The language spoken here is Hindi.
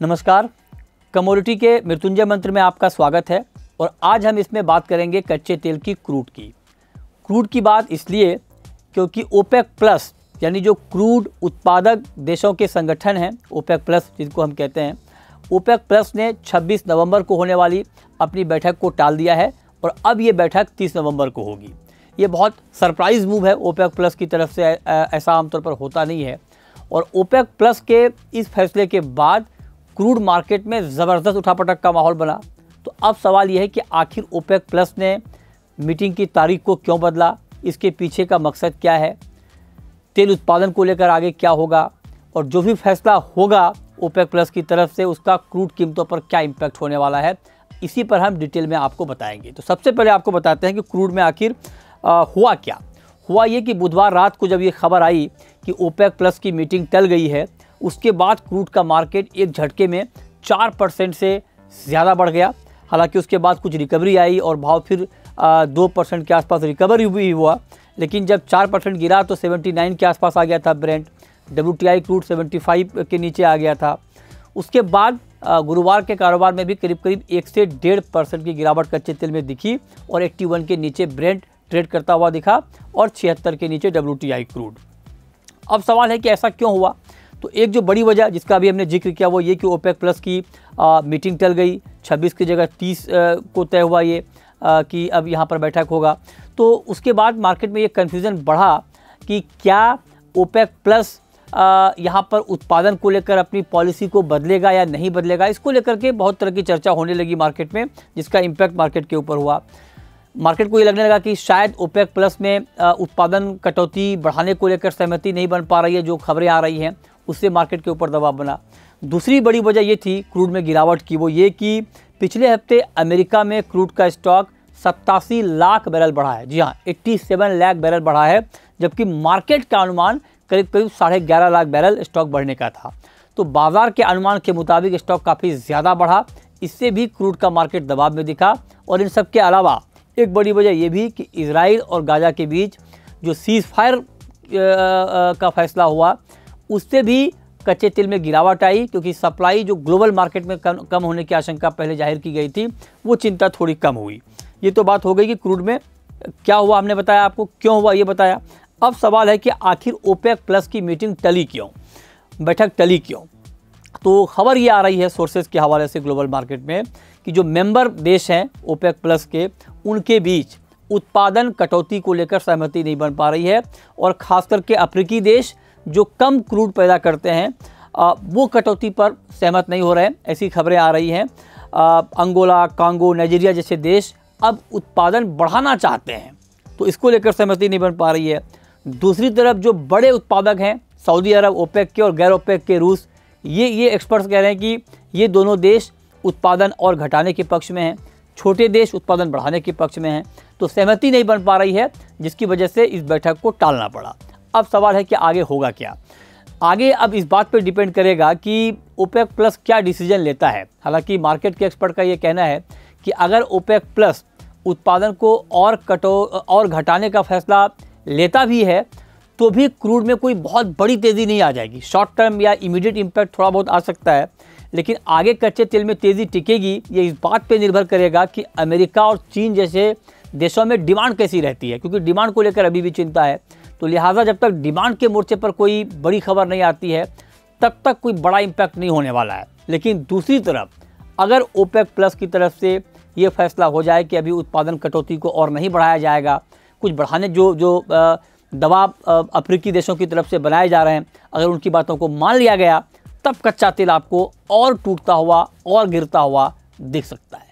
नमस्कार, कमोडिटी के मृत्युंजय मंत्र में आपका स्वागत है। और आज हम इसमें बात करेंगे कच्चे तेल की क्रूड की बात इसलिए क्योंकि ओपेक प्लस यानी जो क्रूड उत्पादक देशों के संगठन हैं, ओपेक प्लस जिनको हम कहते हैं, ओपेक प्लस ने 26 नवंबर को होने वाली अपनी बैठक को टाल दिया है और अब ये बैठक 30 नवंबर को होगी। ये बहुत सरप्राइज़ मूव है ओपेक प्लस की तरफ से, ऐसा आमतौर पर होता नहीं है। और ओपेक प्लस के इस फैसले के बाद क्रूड मार्केट में ज़बरदस्त उठापटक का माहौल बना। तो अब सवाल यह है कि आखिर ओपेक प्लस ने मीटिंग की तारीख को क्यों बदला, इसके पीछे का मकसद क्या है, तेल उत्पादन को लेकर आगे क्या होगा और जो भी फैसला होगा ओपेक प्लस की तरफ से उसका क्रूड कीमतों पर क्या इम्पैक्ट होने वाला है, इसी पर हम डिटेल में आपको बताएंगे। तो सबसे पहले आपको बताते हैं कि क्रूड में आखिर हुआ क्या। हुआ ये कि बुधवार रात को जब ये खबर आई कि ओपेक प्लस की मीटिंग टल गई है, उसके बाद क्रूड का मार्केट एक झटके में 4% से ज़्यादा बढ़ गया। हालांकि उसके बाद कुछ रिकवरी आई और भाव फिर 2% के आसपास रिकवरी भी हुआ, लेकिन जब 4% गिरा तो 79 के आसपास आ गया था ब्रेंट। WTI क्रूड 75 के नीचे आ गया था। उसके बाद गुरुवार के कारोबार में भी करीब 1 से 1.5% की गिरावट कच्चे तेल में दिखी और 81 के नीचे ब्रेंट ट्रेड करता हुआ दिखा और 76 के नीचे WTI क्रूड। अब सवाल है कि ऐसा क्यों हुआ। तो एक जो बड़ी वजह जिसका अभी हमने जिक्र किया वो ये कि ओपेक प्लस की मीटिंग टल गई, 26 की जगह 30 को तय हुआ ये कि अब यहाँ पर बैठक होगा। तो उसके बाद मार्केट में ये कन्फ्यूज़न बढ़ा कि क्या ओपेक प्लस यहाँ पर उत्पादन को लेकर अपनी पॉलिसी को बदलेगा या नहीं बदलेगा। इसको लेकर के बहुत तरह की चर्चा होने लगी मार्केट में, जिसका इम्पैक्ट मार्केट के ऊपर हुआ। मार्केट को ये लगने लगा कि शायद ओपेक प्लस में उत्पादन कटौती बढ़ाने को लेकर सहमति नहीं बन पा रही है, जो खबरें आ रही हैं उससे मार्केट के ऊपर दबाव बना। दूसरी बड़ी वजह ये थी क्रूड में गिरावट की, वो ये कि पिछले हफ्ते अमेरिका में क्रूड का स्टॉक 87 लाख बैरल बढ़ा है। जी हाँ, 87 लाख बैरल बढ़ा है, जबकि मार्केट का अनुमान करीब 11.5 लाख बैरल स्टॉक बढ़ने का था। तो बाजार के अनुमान के मुताबिक स्टॉक काफ़ी ज़्यादा बढ़ा, इससे भी क्रूड का मार्केट दबाव में दिखा। और इन सब के अलावा एक बड़ी वजह यह भी कि इजराइल और गाजा के बीच जो सीज़ फायर का फैसला हुआ उससे भी कच्चे तेल में गिरावट आई, क्योंकि सप्लाई जो ग्लोबल मार्केट में कम होने की आशंका पहले जाहिर की गई थी, वो चिंता थोड़ी कम हुई। ये तो बात हो गई कि क्रूड में क्या हुआ, हमने बताया आपको, क्यों हुआ ये बताया। अब सवाल है कि आखिर ओपेक प्लस की मीटिंग टली क्यों, बैठक टली क्यों। तो खबर ये आ रही है सोर्सेज के हवाले से ग्लोबल मार्केट में कि जो मेंबर देश हैं ओपेक प्लस के, उनके बीच उत्पादन कटौती को लेकर सहमति नहीं बन पा रही है। और ख़ास करके अफ्रीकी देश जो कम क्रूड पैदा करते हैं वो कटौती पर सहमत नहीं हो रहे हैं, ऐसी खबरें आ रही हैं। अंगोला, कांगो, नाइजीरिया जैसे देश अब उत्पादन बढ़ाना चाहते हैं, तो इसको लेकर सहमति नहीं बन पा रही है। दूसरी तरफ जो बड़े उत्पादक हैं सऊदी अरब ओपेक के और गैर ओपेक के रूस, ये एक्सपर्ट्स कह रहे हैं कि ये दोनों देश उत्पादन और घटाने के पक्ष में हैं, छोटे देश उत्पादन बढ़ाने के पक्ष में हैं। तो सहमति नहीं बन पा रही है, जिसकी वजह से इस बैठक को टालना पड़ा। अब सवाल है कि आगे होगा क्या। आगे अब इस बात पर डिपेंड करेगा कि ओपेक प्लस क्या डिसीजन लेता है। हालांकि मार्केट के एक्सपर्ट का ये कहना है कि अगर ओपेक प्लस उत्पादन को और घटाने का फैसला लेता भी है तो भी क्रूड में कोई बहुत बड़ी तेज़ी नहीं आ जाएगी। शॉर्ट टर्म या इमीडिएट इम्पैक्ट थोड़ा बहुत आ सकता है, लेकिन आगे कच्चे तेल में तेज़ी टिकेगी ये इस बात पे निर्भर करेगा कि अमेरिका और चीन जैसे देशों में डिमांड कैसी रहती है, क्योंकि डिमांड को लेकर अभी भी चिंता है। तो लिहाजा जब तक डिमांड के मोर्चे पर कोई बड़ी खबर नहीं आती है तब तक कोई बड़ा इम्पैक्ट नहीं होने वाला है। लेकिन दूसरी तरफ अगर ओपेक प्लस की तरफ से ये फैसला हो जाए कि अभी उत्पादन कटौती को और नहीं बढ़ाया जाएगा, कुछ बढ़ाने जो दबाव अफ्रीकी देशों की तरफ से बनाए जा रहे हैं, अगर उनकी बातों को मान लिया गया, तब कच्चा तेल आपको और टूटता हुआ और गिरता हुआ दिख सकता है।